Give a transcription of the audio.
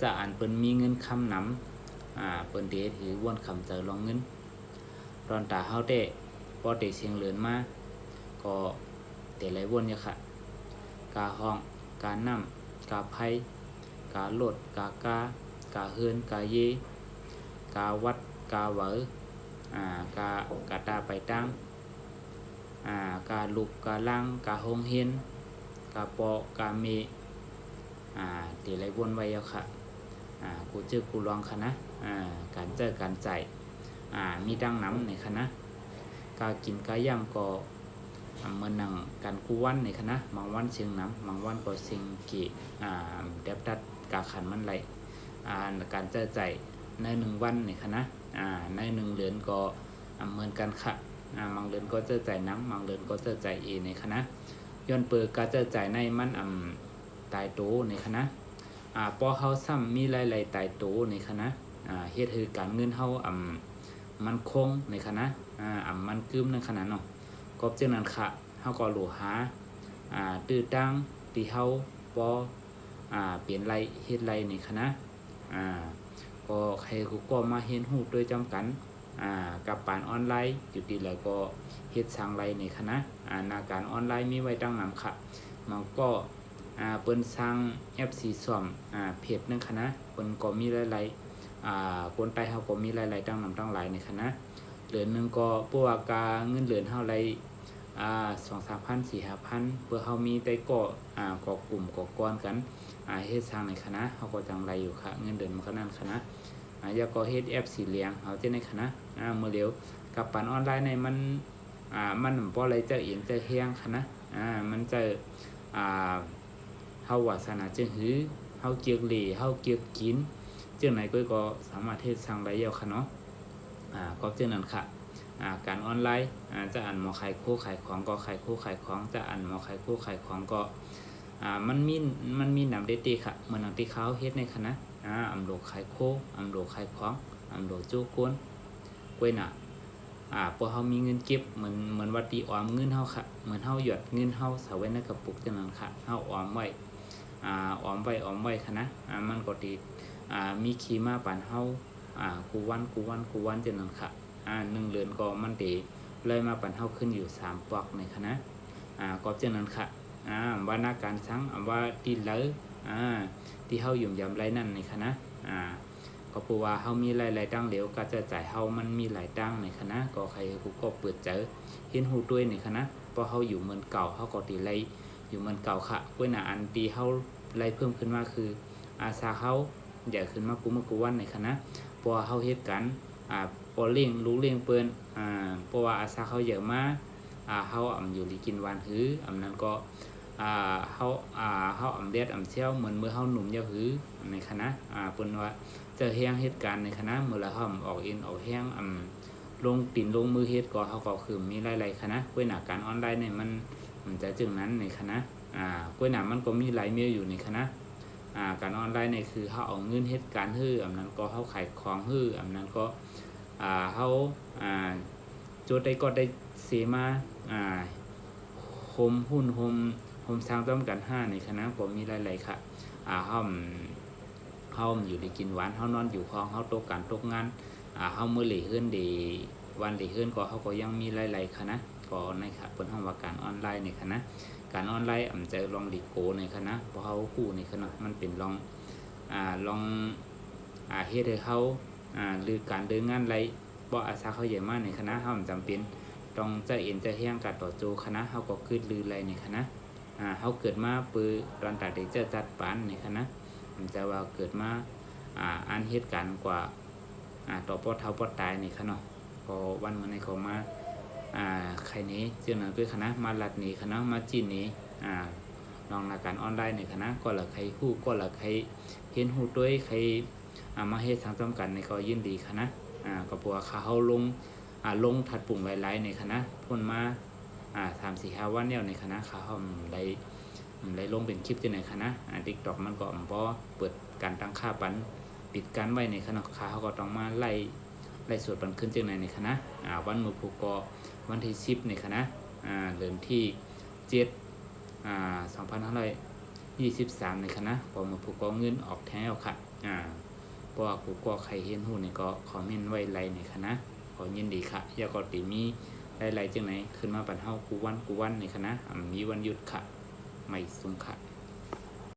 จะอันเปิ้นมีเงินคำนำเปิ้นเดถือว่นคำเจอลองเงินตอนตาเฮาเตะพอเตะเสียงเหลือนมาก็เตะไหลวนเนี่ยค่ะกาห้องกาน้ำกาไผ่กาโลดกาเฮือนกาเยกาวัดกาเหวกาตาไปตั้งกาลุกกาล่างกาหงเฮียนกาปอกาเมเตะไหลวนไว้แล้วค่ะกูเจอกูลองค่ะนะการเจอการใจมีดังน้ำในคณะกากินกาย่ำก็เมื่อนังการกูวันในคณะบางวันเชียงน้ำบางวันก็เชียงกีเด็บดัดกาขันมันไหลการเจอใจใน1 วันในคณะใน1 เดือนก็เหมือนกันค่ะบางเดือนก็เจอใจน้ำบางเดือนก็เจอใจเอในคณะย้อนเปิดการเจอใจในมันตายโตในคณะพอเฮาซ้ำมีหลายๆตายโตในคณะเฮ็ดให้การเงินเฮามันคงในคณะมันกึมในขณะเนาะก็เช่นนั้นค่ะเฮาก็หลูหาตื้อตั้งที่เฮาบ่เปลี่ยนไรเฮ็ดไรในคณะก็ใครก็มาเฮ็ดฮู้ด้วยจำกันกับปานออนไลน์อยู่ดีแล้วก็เฮ็ดสร้างไรในคณะนาการออนไลน์มีไว้ตั้งนำค่ะมันก็เปิ้นสร้างแอปสีส้มเพจนึงคณะเปิ้นก็มีหลายๆคนใต้เฮาก็มีหลายๆตั้งนำตั้งหลายในคณะเหรียญนึงก็พวกเงินเหรียญเฮาไร2-3,000 4-5,000เพื่อเฮามีได้ก่อกลุ่มก่อก้อนกันเฮ็ดสร้างในคณะเฮาก็จังไรอยู่ค่ะเงินเดือนมันก็นั่นคณะอยากก็เฮ็ดแอปสีเหลืองเฮาจะในคณะเมื่อเร็วกับปานออนไลน์ในมันบ่อะไรจะเอียงจะเฮียงคณะมันจะเฮาวาสนาจึงหือเฮาเกียกเหล่เฮาเกียกกินจึงไหนก็สามารถเฮ็ดสร้างได้แล้วค่ะเนาะก็จึงนั้นค่ะการออนไลน์จะหมอขายคู่ขายของก็ขายคู่ขายของจะหมอขายคู่ขายของก็มันมีนำได้ตีค่ะเหมือนที่เขาเฮ็ดในคณะโลขายโคโลขายของโลจู้กวนกวยน่ะพอเฮามีเงินเก็บเหมือนว่าตีออมเงินเฮาค่ะเหมือนเฮาหยอดเงินเฮาใส่ไว้ในกระปุกจังนั้นค่ะเฮาออมไว้ออมไว้ค่ะนะมันก็ติมีขีมาปานเฮากูวันจังนั้นค่ะ1 เดือนก็มันติเลยมาปันเฮาขึ้นอยู่3 ปอกในคณะก็จังนั้นค่ะว่านาการสังว่าที่เหลอที่เฮายุ่มยำไรนั่นในคณะก็เพราะว่าเฮามีหลายๆตั้งเหลวก็จะจ่ายเฮามันมีหลายตั้งในคณะก็ใครกูก็เปิดเจอเห็นฮู้ด้วยในคณะเพราะเฮาอยู่เหมือนเก่าเฮาก็ติไลอยู่เหมือนเก่าค่ะกวยน่ะอันที่เฮาไล่เพิ่มขึ้นมาคืออาสาเฮาอย่าขึ้นมากูวันในคณะเพราะเฮาเฮ็ดกันพอเลี้ยงลูกเลี้ยงเปิ้นเพราะว่าอาสาเขาเยอะมาเฮาอยู่ลีกินหวานหือนั้นก็เฮาเด็ดเชี่ยวเหมือนเมื่อเฮาหนุ่มยาหือในคณะเปิ้นว่าเจอแฮงเหตุการณ์ในคณะเมื่อละเฮาออกเอ็นออกแฮงลงติ่นลงมือเฮ็ดก็เฮาก็คือมีหลายๆคณะกล้วยหน้าการออนไลน์เนี่ยมันจะจึงนั้นในคณะกล้วยหน้ามันก็มีหลายเมียอยู่ในคณะการออนไลน์เนี่ยคือเฮาเอาเงินเฮ็ดการฮื้อนั้นก็เฮาขายของฮื้อนั้นก็เฮาโจทย์ได้ก็ได้เสมาโฮมหุ้นโฮมสร้างต้อมกัน5ในคณะก็มีหลายๆค่ะเฮาอยู่ได้กินหวานเฮานอนอยู่คลองเฮาตกการตกงานเฮามื้อหลีเฮือนดีวันหลีเฮือนก็เฮาก็ยังมีหลายๆคณะก็ในค่ะเปิ้นเฮาว่าการออนไลน์ในคณะการออนไลน์จะลองดิโกในคณะเพราะเฮาฮู้ในคณะมันเป็นลองเฮ็ดให้เฮาหรือการเดินงานไรบ่อาสาเขาใหญ่มากในคณะเฮาจำเป็นต้องจะเอ็นจะเฮียงกัดต่อโจคณะเฮาก็คืดลือไรในคณะเฮาเกิดมาปือตอนตัดได้เจอจัดปานในคณะมันจะว่าเกิดมาอันเหตุการณ์กว่าต่อปอเท่าปอตายในคณะก็วันมื้อนี้เขามาใครนี้เจ้าหน้าที่คณะมาลัดนี้คณะมาจีนนี้ลองการออนไลน์ในคณะก็ละใครฮู้ก็ละใครเห็นฮู้ด้วยใครมาเฮ็ดทางจำกันในก็ยินดีคณะก็เพราะว่าเขาลงถัดปุ่มหลายๆในคณะพ่นมา3-4-5 วันเนี่ยในคณะเขาได้ลงเป็นคลิปที่ในคณะTikTok มันก็บ่เปิดการตั้งค่าปันปิดการไว้ในคณะเขาก็ต้องมาไล่สวดปันขึ้นจังในคณะวันมื้อพุธก็วันที่10ในคณะเดือนที่7 2567 23ในคณะพอมาผู้กองเงินออกแถวค่ะเพราะว่าผู้กอใครเห็นหูนี่ก็คอมเมนต์ไว้ไลในคณะขอยินดีค่ะอย่าก็ติมีไลจังไหนขึ้นมาปันเฮากูวันในคณะมีวันหยุดค่ะไม่สุงค่ะ